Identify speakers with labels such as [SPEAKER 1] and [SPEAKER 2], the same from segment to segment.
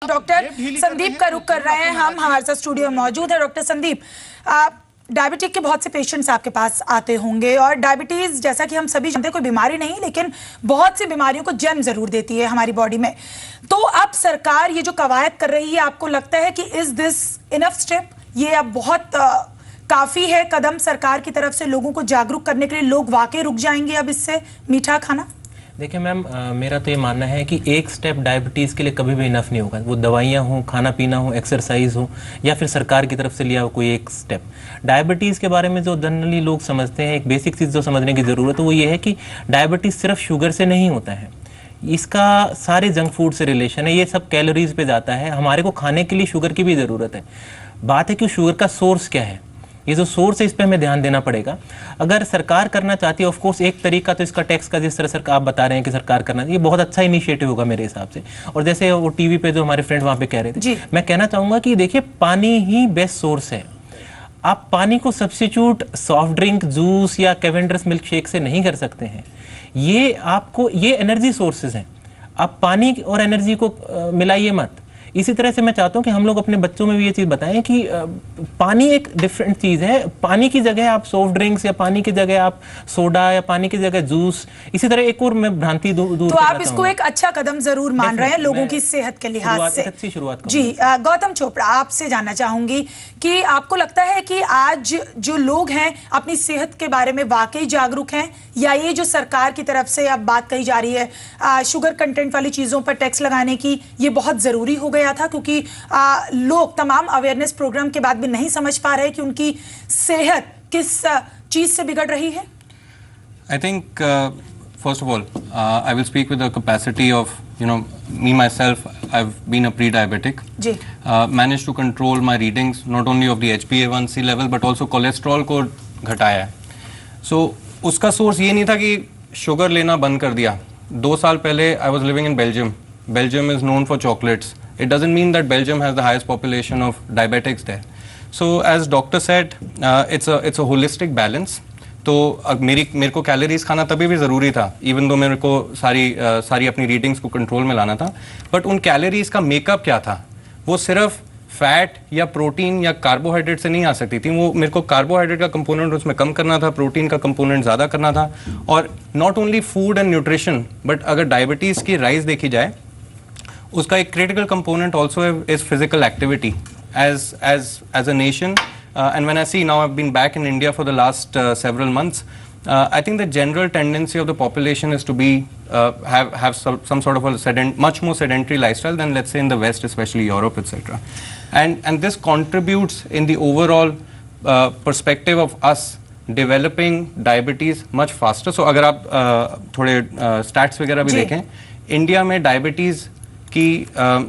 [SPEAKER 1] Doctor Sandeep का रुख कर रहे हैं हम, हमारे साथ स्टूडियो में मौजूद है डॉक्टर संदीप। डायबिटिक के बहुत से पेशेंट्स आपके पास आते होंगे और डायबिटीज जैसा कि हम सभी जानते हैं कोई बीमारी नहीं, लेकिन बहुत सी बीमारियों को जन्म जरूर देती है हमारी बॉडी में। तो अब सरकार ये जो कवायद कर रही है, आपको लगता है कि इज दिस इनफ स्टेप, ये अब बहुत काफी है कदम सरकार की तरफ से लोगों को जागरूक करने के लिए? लोग वाकई रुक जाएंगे अब इससे मीठा खाना?
[SPEAKER 2] देखिए मैम, मेरा तो ये मानना है कि एक स्टेप डायबिटीज़ के लिए कभी भी इनफ नहीं होगा। वो दवाइयाँ हों, खाना पीना हो, एक्सरसाइज हो, या फिर सरकार की तरफ से लिया हो कोई एक स्टेप। डायबिटीज़ के बारे में जो जनरली लोग समझते हैं, एक बेसिक चीज़ जो समझने की ज़रूरत है वो ये है कि डायबिटीज़ सिर्फ शुगर से नहीं होता है, इसका सारे जंक फूड से रिलेशन है। ये सब कैलोरीज पे जाता है। हमारे को खाने के लिए शुगर की भी ज़रूरत है। बात है कि शुगर का सोर्स क्या है, ये जो सोर्स है इस पे हमें ध्यान देना पड़ेगा। अगर सरकार करना चाहती है, ऑफ कोर्स एक तरीका तो इसका टैक्स का, जिस तरह से आप बता रहे हैं कि सरकार करना, ये बहुत अच्छा इनिशिएटिव होगा मेरे हिसाब से। और जैसे वो टीवी पे जो हमारे फ्रेंड वहाँ पे कह रहे थे, मैं कहना चाहूँगा कि देखिए पानी ही बेस्ट सोर्स है। आप पानी को सब्स्टिट्यूट सॉफ्ट ड्रिंक, जूस या कैवेंडर्स मिल्क शेक से नहीं कर सकते हैं। ये आपको, ये एनर्जी सोर्सेज हैं, आप पानी और एनर्जी को मिलाइए मत। इसी तरह से मैं चाहता हूं कि हम लोग अपने बच्चों में भी ये चीज़ बताएं कि पानी एक डिफरेंट चीज़ है। पानी की जगह आप सॉफ्ट ड्रिंक्स, या पानी की जगह आप सोडा, या पानी की जगह जूस, इसी तरह एक और मैं भ्रांति दूर
[SPEAKER 1] तो आप इसको एक अच्छा कदम जरूर मान रहे हैं लोगों की सेहत के लिहाज से।
[SPEAKER 2] अच्छी शुरुआत
[SPEAKER 1] जी। गौतम चोपड़ा, आपसे जानना चाहूंगी कि आपको लगता है कि आज जो लोग हैं अपनी सेहत के बारे में वाकई जागरूक हैं, या ये जो सरकार की तरफ से अब बात कही जा रही है शुगर कंटेंट वाली चीजों पर टैक्स लगाने की, ये बहुत जरूरी हो गया था क्योंकि लोग तमाम अवेयरनेस प्रोग्राम के बाद भी नहीं समझ पा रहे कि उनकी सेहत किस चीज से बिगड़ रही है?
[SPEAKER 3] I think first of all I will speak with the capacity of me myself. I've been a pre-diabetic. Managed to control my readings not only of the HbA1c level but also cholesterol को घटाया है। So उसका source ये नहीं था कि sugar लेना बंद कर दिया। 2 साल पहले I was living in Belgium. Belgium is known for chocolates. It doesn't mean that Belgium has the highest population of diabetics there. So as doctor said, it's a holistic balance. तो मेरे को calories खाना तभी भी ज़रूरी था, even though मेरे को सारी अपनी रीडिंग्स को कंट्रोल में लाना था। बट उन कैलोरीज का मेकअप क्या था, वो सिर्फ फैट या प्रोटीन या कार्बोहाइड्रेट से नहीं आ सकती थी। वो मेरे को कार्बोहाइड्रेट का कंपोनेंट उसमें कम करना था, प्रोटीन का कंपोनेंट ज़्यादा करना था। और not only food and nutrition, but अगर डायबिटीज़ की राइज देखी जाए, उसका एक critical component also is physical activity as a nation. And when I see now, I've been back in India for the last several months. I think the general tendency of the population is to be have some sort of a much more sedentary lifestyle than, let's say, in the West, especially Europe, etc. And this contributes in the overall perspective of us developing diabetes much faster. So अगर आप थोड़े stats वगैरह भी देखें, India में diabetes की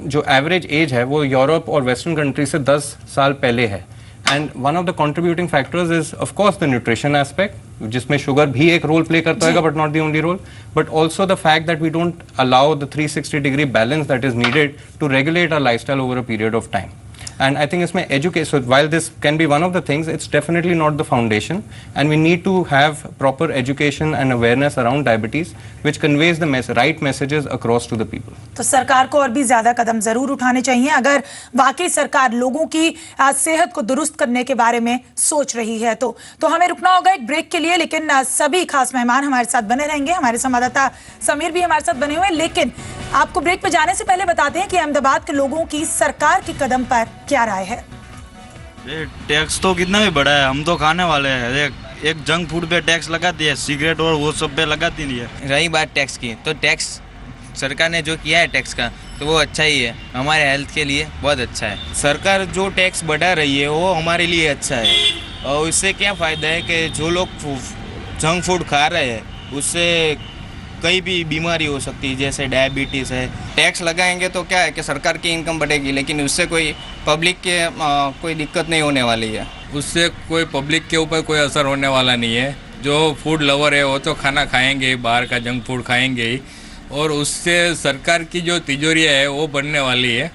[SPEAKER 3] जो average age है वो यूरोप और वेस्टर्न कंट्री से 10 साल पहले है। And one of the contributing factors is of course the nutrition aspect, जिसमें शुगर भी एक रोल प्ले करता है, but not the only role, but also the fact that we don't allow the 360 degree balance that is needed to regulate our lifestyle over a period of time. And I think इसमें education, while this can be one of the things, it's definitely not the foundation, and we need to have proper education and awareness around diabetes, which conveys the right messages across to the people.
[SPEAKER 1] तो सरकार को और भी ज्यादा कदम जरूर उठाने चाहिए अगर वाकई सरकार लोगों की सेहत को दुरुस्त करने के बारे में सोच रही है। तो हमें रुकना होगा एक ब्रेक के लिए, लेकिन सभी खास मेहमान हमारे साथ बने रहेंगे। हमारे संवाददाता समीर भी हमारे साथ बने हुए हैं, लेकिन आपको ब्रेक पे जाने से पहले बताते हैं कि अहमदाबाद के लोगों की सरकार के कदम पर क्या राय है।
[SPEAKER 4] टैक्स तो कितना भी बड़ा है, हम तो खाने वाले हैं। एक जंक फूड पे टैक्स लगाती है, सिगरेट और वो सब पे लगाती नहीं है।
[SPEAKER 5] रही बात टैक्स की, तो टैक्स सरकार ने जो किया है टैक्स का, तो वो अच्छा ही है, हमारे हेल्थ के लिए बहुत अच्छा है। सरकार जो टैक्स बढ़ा रही है वो हमारे लिए अच्छा है, और इससे क्या फ़ायदा है कि जो लोग जंक फूड खा रहे हैं उससे कई भी बीमारी हो सकती है, जैसे डायबिटीज़ है। टैक्स लगाएंगे तो क्या है कि सरकार की इनकम बढ़ेगी, लेकिन उससे कोई पब्लिक के कोई दिक्कत नहीं होने वाली है।
[SPEAKER 6] उससे कोई पब्लिक के ऊपर कोई असर होने वाला नहीं है। जो फूड लवर है वो तो खाना खाएंगे, बाहर का जंक फूड खाएंगे ही, और उससे सरकार की जो तिजोरी है वो बढ़ने वाली है।